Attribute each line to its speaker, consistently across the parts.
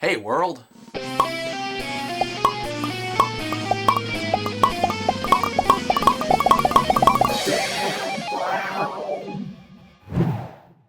Speaker 1: Hey world!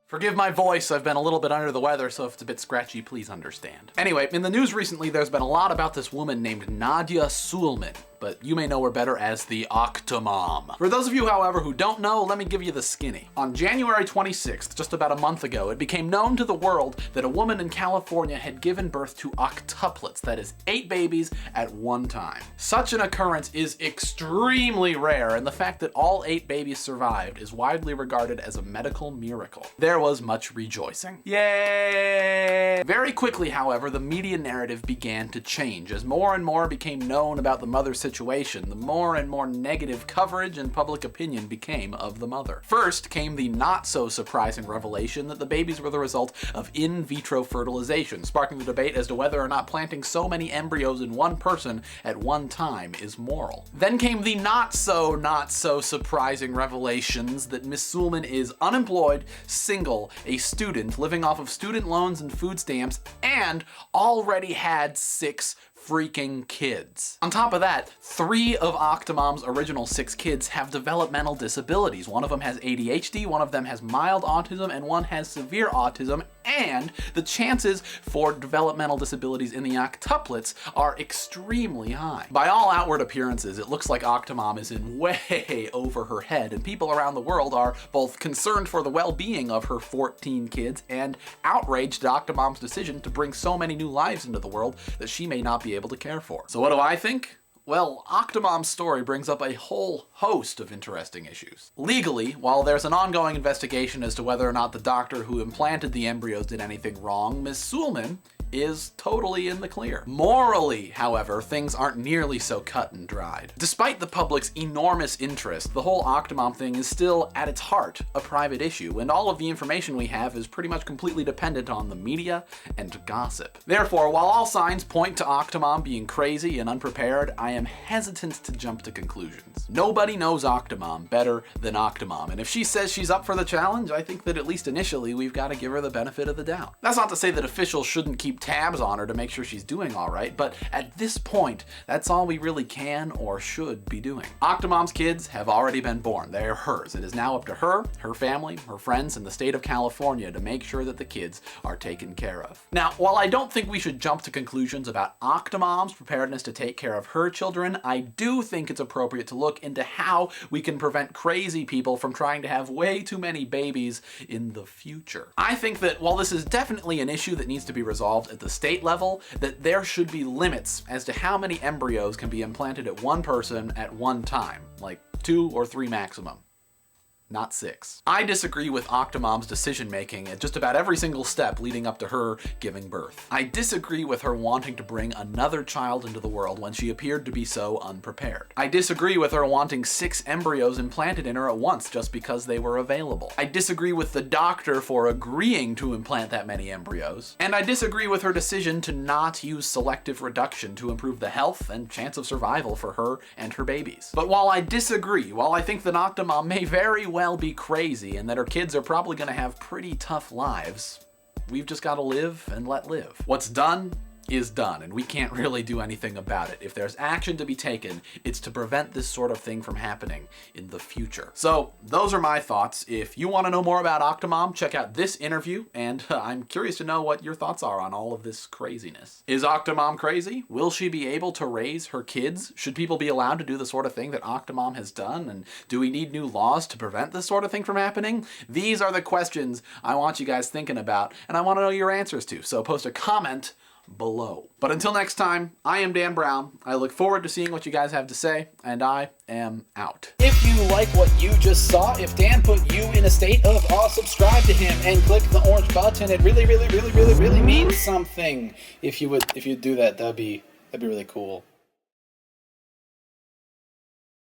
Speaker 1: Forgive my voice, I've been a little bit under the weather, so if it's a bit scratchy, please understand. Anyway, in the news recently, there's been a lot about this woman named Nadya Suleman, but you may know her better as the Octomom. For those of you, however, who don't know, let me give you the skinny. On January 26th, just about a month ago, it became known to the world that a woman in California had given birth to octuplets, that is 8 babies at one time. Such an occurrence is extremely rare, and the fact that all 8 babies survived is widely regarded as a medical miracle. There was much rejoicing. Yay! Very quickly, however, the media narrative began to change. As more and more became known about the mother's situation, the more and more negative coverage and public opinion became of the mother. First came the not so surprising revelation that the babies were the result of in vitro fertilization, sparking the debate as to whether or not planting so many embryos in one person at one time is moral. Then came the not so surprising revelations that Miss Suleman is unemployed, single, a student, living off of student loans and food stamps, and already had 6 freaking kids. On top of that, 3 of Octomom's original 6 kids have developmental disabilities. One of them has ADHD, one of them has mild autism, and one has severe autism, and the chances for developmental disabilities in the octuplets are extremely high. By all outward appearances, it looks like Octomom is in way over her head, and people around the world are both concerned for the well-being of her 14 kids and outraged at Octomom's decision to bring so many new lives into the world that she may not be able to care for. So what do I think? Well, Octomom's story brings up a whole host of interesting issues. Legally, while there's an ongoing investigation as to whether or not the doctor who implanted the embryos did anything wrong, Ms. Suleman is totally in the clear. Morally, however, things aren't nearly so cut and dried. Despite the public's enormous interest, the whole Octomom thing is still, at its heart, a private issue, and all of the information we have is pretty much completely dependent on the media and gossip. Therefore, while all signs point to Octomom being crazy and unprepared, I am hesitant to jump to conclusions. Nobody knows Octomom better than Octomom, and if she says she's up for the challenge, I think that at least initially we've got to give her the benefit of the doubt. That's not to say that officials shouldn't keep tabs on her to make sure she's doing all right, but at this point, that's all we really can or should be doing. Octomom's kids have already been born. They are hers. It is now up to her, her family, her friends, and the state of California to make sure that the kids are taken care of. Now, while I don't think we should jump to conclusions about Octomom's preparedness to take care of her children, I do think it's appropriate to look into how we can prevent crazy people from trying to have way too many babies in the future. I think that while this is definitely an issue that needs to be resolved at the state level, that there should be limits as to how many embryos can be implanted at one person at one time, like 2 or 3 maximum. Not 6. I disagree with Octomom's decision-making at just about every single step leading up to her giving birth. I disagree with her wanting to bring another child into the world when she appeared to be so unprepared. I disagree with her wanting 6 embryos implanted in her at once just because they were available. I disagree with the doctor for agreeing to implant that many embryos. And I disagree with her decision to not use selective reduction to improve the health and chance of survival for her and her babies. But while I disagree, while I think that Octomom may very well be crazy and that her kids are probably going to have pretty tough lives, we've just got to live and let live. What's done is done, and we can't really do anything about it. If there's action to be taken, it's to prevent this sort of thing from happening in the future. So those are my thoughts. If you want to know more about Octomom, check out this interview, and I'm curious to know what your thoughts are on all of this craziness. Is Octomom crazy? Will she be able to raise her kids? Should people be allowed to do the sort of thing that Octomom has done? And do we need new laws to prevent this sort of thing from happening? These are the questions I want you guys thinking about, and I want to know your answers to. So post a comment below. But until next time, I am Dan Brown. I look forward to seeing what you guys have to say, and I am out. If you like what you just saw, if Dan put you in a state of awe, subscribe to him and click the orange button. It really means something. If you'd do that, that'd be really cool.